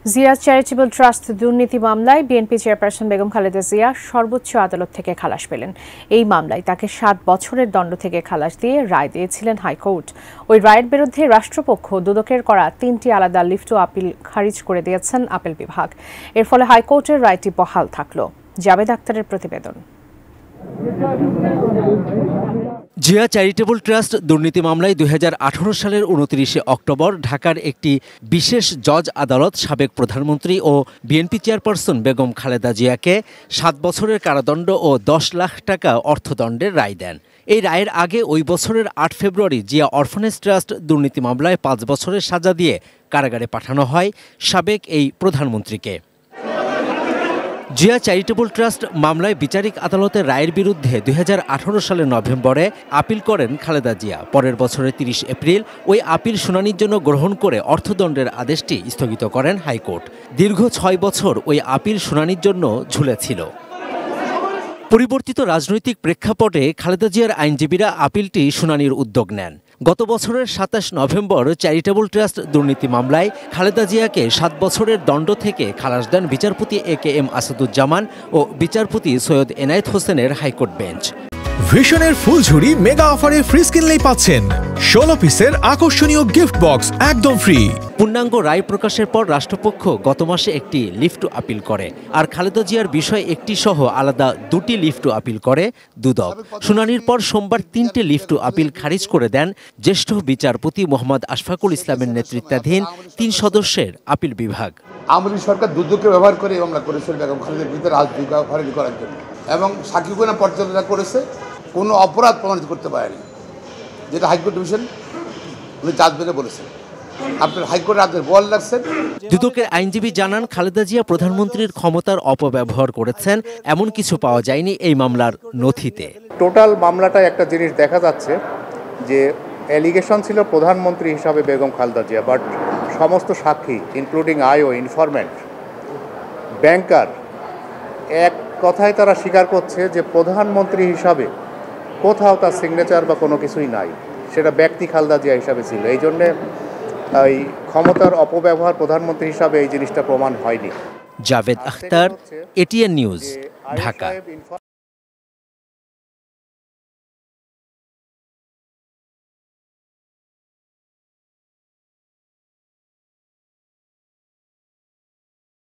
Zia charitable trust দুর্নীতি মামলায় BNP chairperson Begum Khaleda Zia সর্বোচ্চ আদালত থেকে খালাস পেলেন। এই মামলায় তাকে 7 বছরের দণ্ড থেকে খালাস দিয়ে রায় দিয়েছিলেন হাইকোর্ট। ওই রায়ের বিরুদ্ধে রাষ্ট্রপক্ষ দুদকের করা 3টি আলাদা লিফট ও আপিল খারিজ করে দিয়েছেন আপিল বিভাগ। এর ফলে হাইকোর্টের রায়টি বহাল থাকল। জাবেদ আক্তারের প্রতিবেদন। জিয়া চ্যারিটেবল ট্রাস্ট দুর্নীতি মামলায় 2018 সালের 29 অক্টোবর ঢাকার একটি বিশেষ জজ আদালত সাবেক প্রধানমন্ত্রী ও বিএনপি চেয়ারপারসন বেগম খালেদা জিয়াকে 7 বছরের কারাদণ্ড ও 10 লাখ টাকা অর্থদণ্ডের রায় দেন। এই রায়ের আগে ওই বছরের 8 ফেব্রুয়ারি জিয়া অরফানেজ ট্রাস্ট দুর্নীতি মামলায় 5 বছরের সাজা দিয়ে কারাগারে পাঠানো হয় সাবেক এই প্রধানমন্ত্রীকে। জিয়া চ্যারিটেবল ট্রাস্ট মামলায় বিচারিক আদালতের রায়ের বিরুদ্ধে 2018 সালের নভেম্বরে আপিল করেন খালেদা জিয়া। পরের বছরের 30 এপ্রিল ওই আপিল শুনানির জন্য গ্রহণ করে অর্থদণ্ডের আদেশটি স্থগিত করেন হাইকোর্ট। দীর্ঘ 6 বছর ওই আপিল শুনানির জন্য ঝুলেছিল। পরিবর্তিত রাজনৈতিক প্রেক্ষাপটে খালেদা জিয়ার আইনজীবীরা আপিলটি শুনানির উদ্যোগ নেন। গত বছরের 27 নভেম্বর চ্যারিটেবল ট্রাস্ট দুর্নীতি মামলায় খালেদা জিয়াকে 7 বছরের দণ্ড থেকে খালাস দেন বিচারপতি AKM আসাদুজ্জামান ও বিচারপতি সৈয়দ এনায়েত হোসেনের হাইকোর্ট বেঞ্চ। ভিশনের ফুলঝুরি মেগা অফারে ফ্রিজ কিনলেই পাচ্ছেন 16 পিসের আকর্ষণীয় গিফট বক্স একদম ফ্রি। পূর্ণাঙ্গ রায় প্রকাশের পর রাষ্ট্রপক্ষ গত মাসে একটি লিফট আপিল করে, আর খালেদা জিয়ার বিষয় একটি সহ আলাদা 2টি লিফট আপিল করে দুদক। শুনানির পর সোমবার 3টে লিফট আপিল খারিজ করে দেন জ্যেষ্ঠ বিচারপতি মোহাম্মদ আশফাকুল ইসলামের নেতৃত্বাধীন 3 সদস্যের আপিল বিভাগ। আওয়ামী লীগ সরকার দুদককে ব্যবহার করে মামলা করেছিল বেগম খালেদার বিরুদ্ধে রাজনীতি হয়রানি করার জন্য, এবং সাক্ষীগণনা পর্যালোচনা করেছে, কোনো অপরাধ প্রমাণিত করতে পারেনি, যেটা হাইকোর্ট ডিভিশন উনি জাজ বেঁধে বলেছেন। আপনার হাইকোর্টের আদেশ বল লাগছেন। দুদকের আইনজীবী জানান, খালেদা জিয়া প্রধানমন্ত্রীর ক্ষমতার অপব্যবহার করেছেন এমন কিছু পাওয়া যায়নি এই মামলার নথিতে। টোটাল মামলাটায় একটা জিনিস দেখা যাচ্ছে যে অ্যালিগেশন ছিল প্রধানমন্ত্রী হিসাবে বেগম খালেদা জিয়া, বাট সমস্ত সাক্ষী ইনক্লুডিং আইও, ইনফরমেন্ট, ব্যাংকার, এক কথায় তারা স্বীকার করছে যে প্রধানমন্ত্রী হিসাবে কোথাও তার সিগনেচার বা কোনো কিছুই নাই, সেটা ব্যক্তি খালেদা জিয়া হিসাবে ছিল। এই জন্যে এই ক্ষমতার অপব্যবহার প্রধানমন্ত্রী হিসাবে এই জিনিসটা প্রমাণ হয়নি। Javed Akhtar, ATN news, Dhaka.